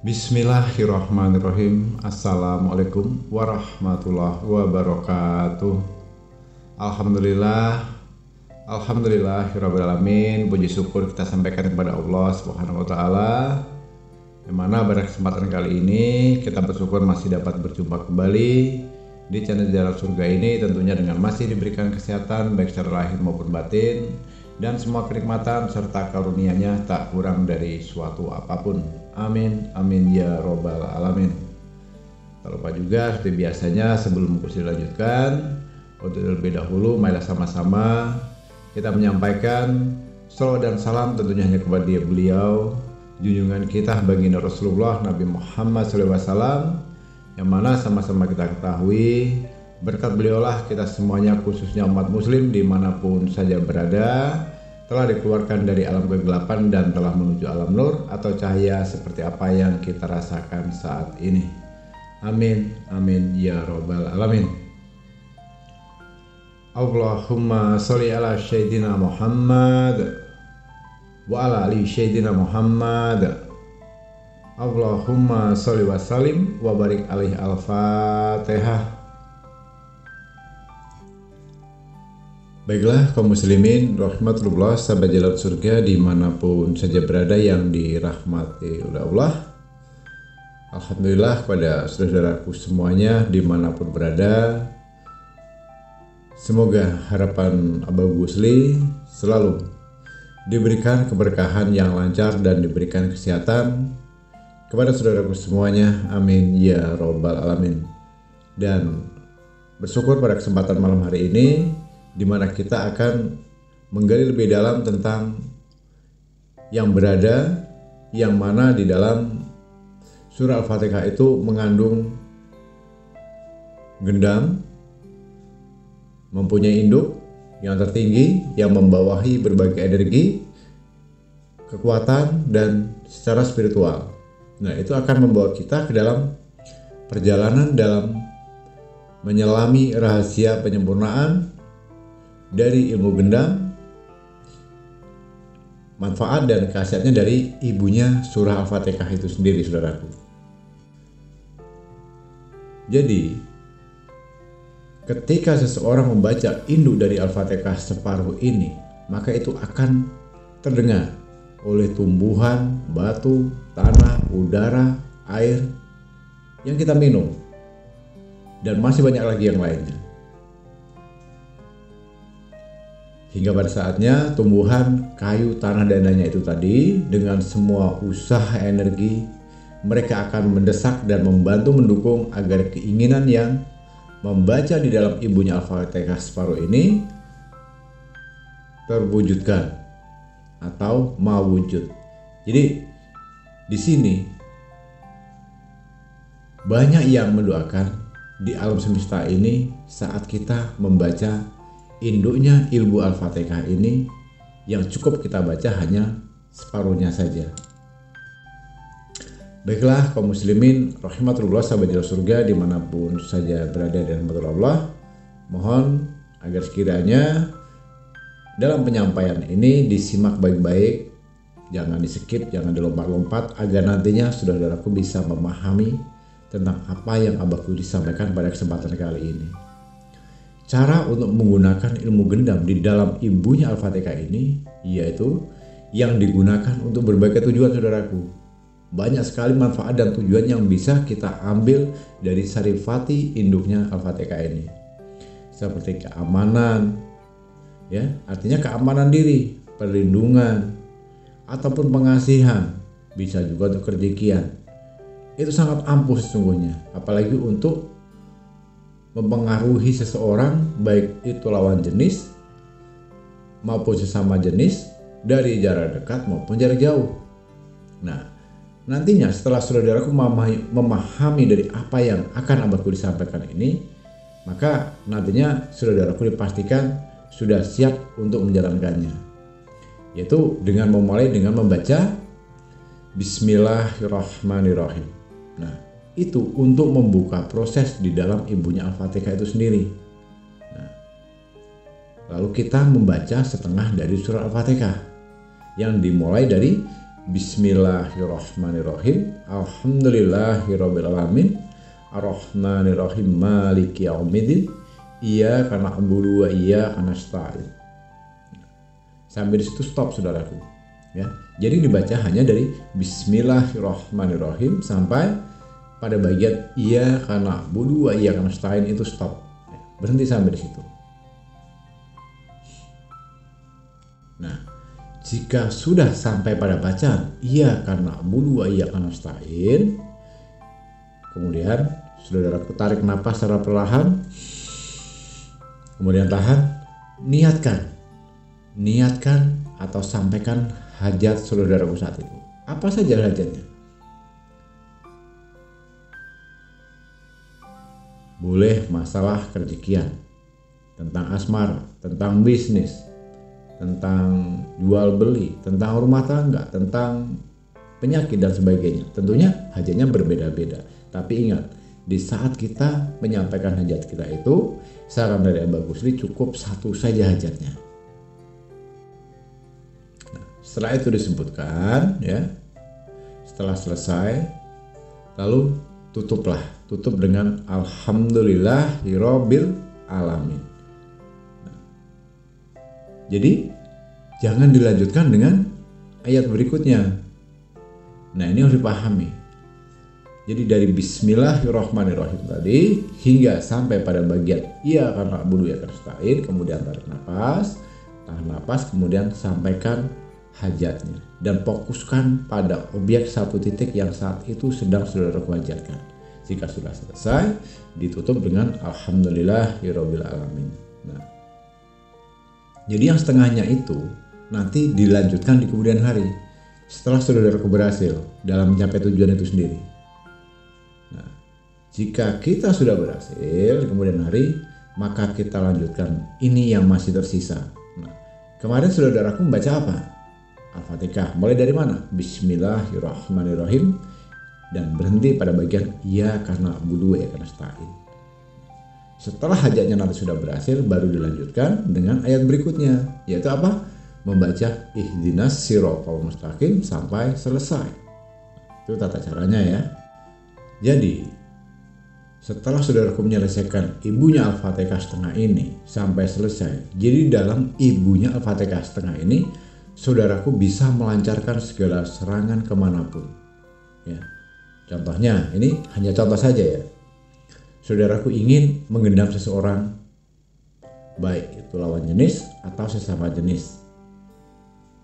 Bismillahirrahmanirrahim. Assalamualaikum warahmatullahi wabarakatuh. Alhamdulillah, alhamdulillahirabbil alamin. Puji syukur kita sampaikan kepada Allah Subhanahu wa taala. Yang mana pada kesempatan kali ini kita bersyukur masih dapat berjumpa kembali di channel Jalan Surga ini, tentunya dengan masih diberikan kesehatan baik secara lahir maupun batin, dan semua kenikmatan serta karunia-Nya tak kurang dari suatu apapun. Amin, amin ya robbal alamin. Tak lupa juga seperti biasanya sebelum kursi dilanjutkan, untuk terlebih dahulu marilah sama-sama kita menyampaikan salawat dan salam tentunya hanya kepada beliau, junjungan kita baginda Rasulullah Nabi Muhammad SAW, yang mana sama-sama kita ketahui berkat beliaulah kita semuanya khususnya umat muslim dimanapun saja berada telah dikeluarkan dari alam kegelapan dan telah menuju alam nur atau cahaya seperti apa yang kita rasakan saat ini. Amin, amin ya robbal alamin. Allahumma sholli ala sayyidina Muhammad wa ala ali sayyidina Muhammad. Allahumma sholli wa sallim wa barik alaihi. Al-Fatihah. Baiklah kaum muslimin rahmatullah, sahabat jalan surga dimanapun saja berada yang dirahmati oleh Allah. Alhamdulillah kepada saudaraku semuanya dimanapun berada, semoga harapan Abah Gusli selalu diberikan keberkahan yang lancar dan diberikan kesehatan kepada saudaraku semuanya, amin ya robbal alamin. Dan bersyukur pada kesempatan malam hari ini di mana kita akan menggali lebih dalam tentang yang berada, yang mana di dalam surah Al-Fatihah itu mengandung gendam, mempunyai induk yang tertinggi yang membawahi berbagai energi, kekuatan, dan secara spiritual. Nah, itu akan membawa kita ke dalam perjalanan dalam menyelami rahasia penyempurnaan dari ilmu gendam, manfaat dan khasiatnya dari ibunya surah Al-Fatihah itu sendiri, saudaraku. Jadi, ketika seseorang membaca induk dari Al-Fatihah separuh ini, maka itu akan terdengar oleh tumbuhan, batu, tanah, udara, air yang kita minum, dan masih banyak lagi yang lainnya. Hingga pada saatnya tumbuhan, kayu, tanah, dan lainnya itu tadi dengan semua usaha energi mereka akan mendesak dan membantu mendukung agar keinginan yang membaca di dalam ibunya Al-Fatihah separuh ini terwujudkan atau mawujud. Jadi di sini banyak yang mendoakan di alam semesta ini saat kita membaca induknya ilmu Al-Fatihah ini, yang cukup kita baca hanya separuhnya saja. Baiklah kaum muslimin rahimatullah, sahabat jalan surga dimanapun saja berada dan rahmatullah Allah, mohon agar sekiranya dalam penyampaian ini disimak baik-baik, jangan di skip, jangan dilompat-lompat, agar nantinya saudaraku bisa memahami tentang apa yang Abahku disampaikan pada kesempatan kali ini. Cara untuk menggunakan ilmu gendam di dalam ibunya Al-Fatihah ini, yaitu yang digunakan untuk berbagai tujuan, saudaraku. Banyak sekali manfaat dan tujuan yang bisa kita ambil dari sarifati induknya Al-Fatihah ini. Seperti keamanan, ya, artinya keamanan diri, perlindungan, ataupun pengasihan, bisa juga untuk kerejekian. Itu sangat ampuh sesungguhnya, apalagi untuk mempengaruhi seseorang, baik itu lawan jenis maupun sesama jenis, dari jarak dekat maupun jarak jauh. Nah, nantinya setelah saudaraku memahami dari apa yang akan Abahku disampaikan ini, maka nantinya saudaraku dipastikan sudah siap untuk menjalankannya, yaitu dengan memulai dengan membaca Bismillahirrahmanirrahim. Nah, itu untuk membuka proses di dalam ibunya Al-Fatihah itu sendiri. Nah, lalu kita membaca setengah dari surah Al-Fatihah yang dimulai dari Bismillahirrahmanirrahim. Alhamdulillahirabbil alamin. Arrahmanirrahim. Maliki yaumiddin. Iyyaka na'budu wa iyyaka nasta'in. Sampai di situ stop saudaraku. Ya. Jadi dibaca hanya dari Bismillahirrahmanirrahim sampai pada bagian iyyaka na'budu wa iyyaka nasta'in itu stop. Berhenti sampai di situ. Nah, jika sudah sampai pada bacaan iyyaka na'budu wa iyyaka nasta'in, kemudian saudaraku tarik napas secara perlahan, kemudian tahan, niatkan atau sampaikan hajat saudaraku saat itu. Apa saja hajatnya? Boleh masalah kerezekian, tentang asmara, tentang bisnis, tentang jual beli, tentang rumah tangga, tentang penyakit dan sebagainya. Tentunya hajatnya berbeda-beda. Tapi ingat, di saat kita menyampaikan hajat kita itu, saran dari Abah Ghusli cukup satu saja hajatnya. Nah, setelah itu disebutkan, ya, setelah selesai, lalu tutup dengan Alhamdulillahirabbil alamin. Nah, jadi jangan dilanjutkan dengan ayat berikutnya. Nah, ini harus dipahami. Jadi dari Bismillahirrahmanirrahim tadi hingga sampai pada bagian iyyaka na'budu wa iyyaka nasta'in, kemudian tarik napas, tahan napas, kemudian sampaikan hajatnya dan fokuskan pada objek satu titik yang saat itu sedang saudaraku hajatkan. Jika sudah selesai, ditutup dengan Alhamdulillahirabbil alamin. Nah, jadi yang setengahnya itu nanti dilanjutkan di kemudian hari setelah saudaraku berhasil dalam mencapai tujuan itu sendiri. Nah, jika kita sudah berhasil di kemudian hari, maka kita lanjutkan ini yang masih tersisa. Nah, kemarin saudaraku membaca apa? Al-Fatihah. Mulai dari mana? Bismillahirrahmanirrahim dan berhenti pada bagian iyyaka na'budu wa iyyaka nasta'in. Setelah hajatnya nanti sudah berhasil, baru dilanjutkan dengan ayat berikutnya, yaitu apa? Membaca ihdinas siratal mustaqim sampai selesai. Itu tata caranya ya. Jadi setelah saudaraku menyelesaikan ibunya Al-Fatihah setengah ini sampai selesai, jadi dalam ibunya Al-Fatihah setengah ini saudaraku bisa melancarkan segala serangan kemanapun. Ya. Contohnya, ini hanya contoh saja ya. Saudaraku ingin menggendam seseorang, baik itu lawan jenis atau sesama jenis.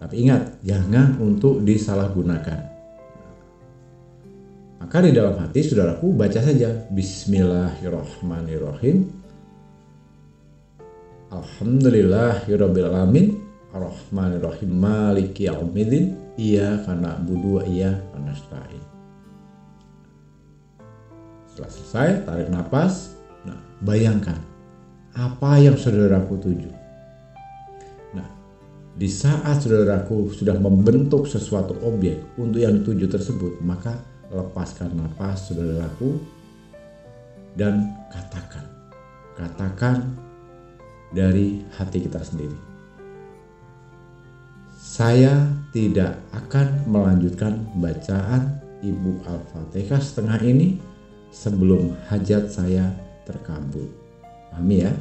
Tapi ingat, jangan untuk disalahgunakan. Maka di dalam hati saudaraku baca saja Bismillahirrahmanirrahim. Alhamdulillahirabbil alamin. Arrahmanirrahim. Maliki yaumiddin. Iyyaka na'budu wa iyyaka nasta'in. Setelah selesai, tarik napas. Nah, bayangkan apa yang saudaraku tuju. Nah, di saat saudaraku sudah membentuk sesuatu objek untuk yang dituju tersebut, maka lepaskan napas saudaraku dan katakan dari hati kita sendiri. Saya tidak akan melanjutkan bacaan Ibu Al-Fatihah setengah ini sebelum hajat saya terkabul. Pahami ya?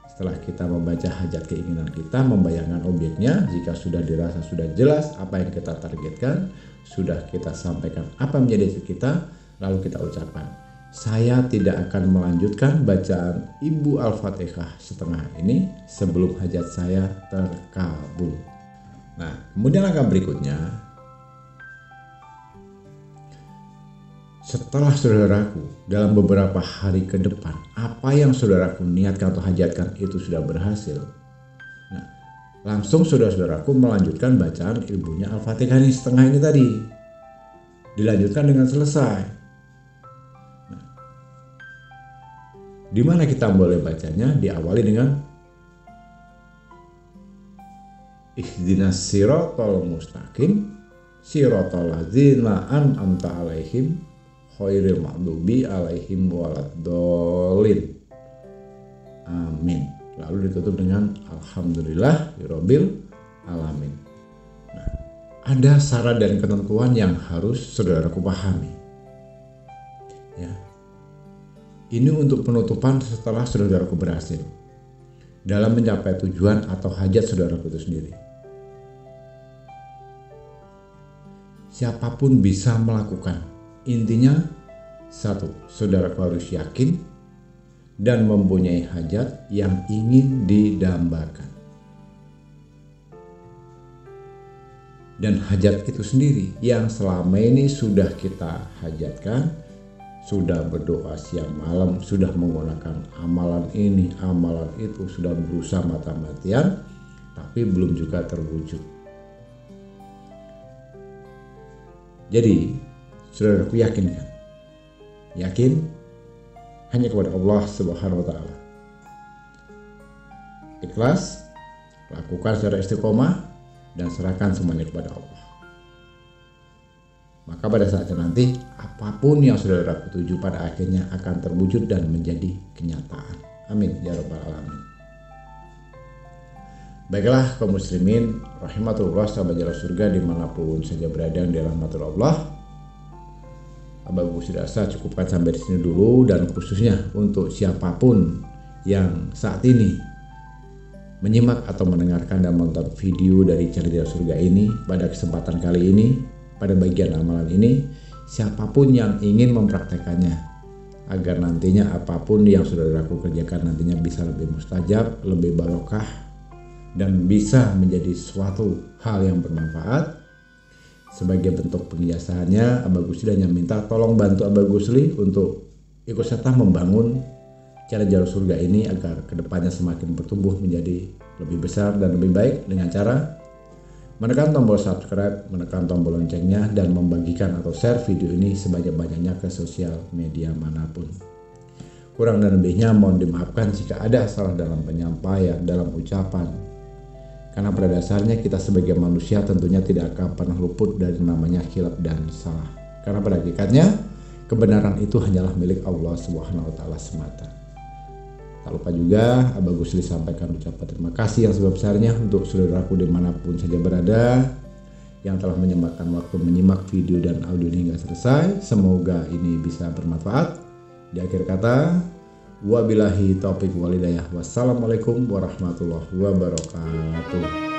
Setelah kita membaca hajat keinginan kita, membayangkan objeknya, jika sudah dirasa sudah jelas apa yang kita targetkan, sudah kita sampaikan apa menjadi kita, lalu kita ucapkan, saya tidak akan melanjutkan bacaan Ibu Al-Fatihah setengah ini sebelum hajat saya terkabul. Nah, kemudian langkah berikutnya, setelah saudaraku dalam beberapa hari ke depan, apa yang saudaraku niatkan atau hajatkan itu sudah berhasil. Nah, langsung saudaraku melanjutkan bacaan ibunya Al-Fatihah ini setengah ini tadi. Dilanjutkan dengan selesai. Nah, di mana kita boleh bacanya? Diawali dengan ihdinas siratal mustaqim siratal ladzina an'amta alaihim khairil maghdubi alaihim waladdallin. Amin. Lalu ditutup dengan alhamdulillahirabbil alamin. Nah, ada syarat dan ketentuan yang harus saudaraku pahami. Ya. Ini untuk penutupan setelah saudaraku berhasil dalam mencapai tujuan atau hajat saudaraku itu sendiri. Siapapun bisa melakukan. Intinya satu, saudaraku harus yakin dan mempunyai hajat yang ingin didambakan. Dan hajat itu sendiri yang selama ini sudah kita hajatkan, sudah berdoa siang malam, sudah menggunakan amalan ini, amalan itu, sudah berusaha mati-matian, tapi belum juga terwujud. Jadi, saudaraku yakinkan, yakin hanya kepada Allah Subhanahu wa Ta'ala. Ikhlas, lakukan secara istiqomah, dan serahkan semuanya kepada Allah. Maka pada saatnya nanti, apapun yang saudaraku tuju pada akhirnya akan terwujud dan menjadi kenyataan. Amin ya rabbal alamin. Baiklah kaum muslimin rahimatullah, sahabat jalan surga dimanapun saja berada yang dirahmati Allah. Abah Gus rasa cukupkan sampai di sini dulu, dan khususnya untuk siapapun yang saat ini menyimak atau mendengarkan dan menonton video dari channel Jalan Surga ini pada kesempatan kali ini, pada bagian amalan ini, siapapun yang ingin mempraktekannya agar nantinya apapun yang saudaraku kerjakan nantinya bisa lebih mustajab, lebih barokah, dan bisa menjadi suatu hal yang bermanfaat. Sebagai bentuk penjelasannya, Abah Gusli hanya minta tolong bantu Abah Gusli untuk ikut serta membangun cara Jalan Surga ini agar kedepannya semakin bertumbuh menjadi lebih besar dan lebih baik dengan cara menekan tombol subscribe, menekan tombol loncengnya, dan membagikan atau share video ini sebanyak-banyaknya ke sosial media manapun. Kurang dan lebihnya mohon dimaafkan jika ada salah dalam penyampaian, dalam ucapan. Karena pada dasarnya kita sebagai manusia tentunya tidak akan pernah luput dari namanya khilaf dan salah. Karena pada hakikatnya kebenaran itu hanyalah milik Allah Subhanahu wa Ta'ala semata. Tak lupa juga Abah Gusli sampaikan ucapan terima kasih yang sebesar-besarnya untuk saudaraku dimanapun saja berada yang telah menyempatkan waktu menyimak video dan audio ini hingga selesai. Semoga ini bisa bermanfaat. Di akhir kata, wabillahi taufiq wal hidayah. Wassalamualaikum warahmatullahi wabarakatuh.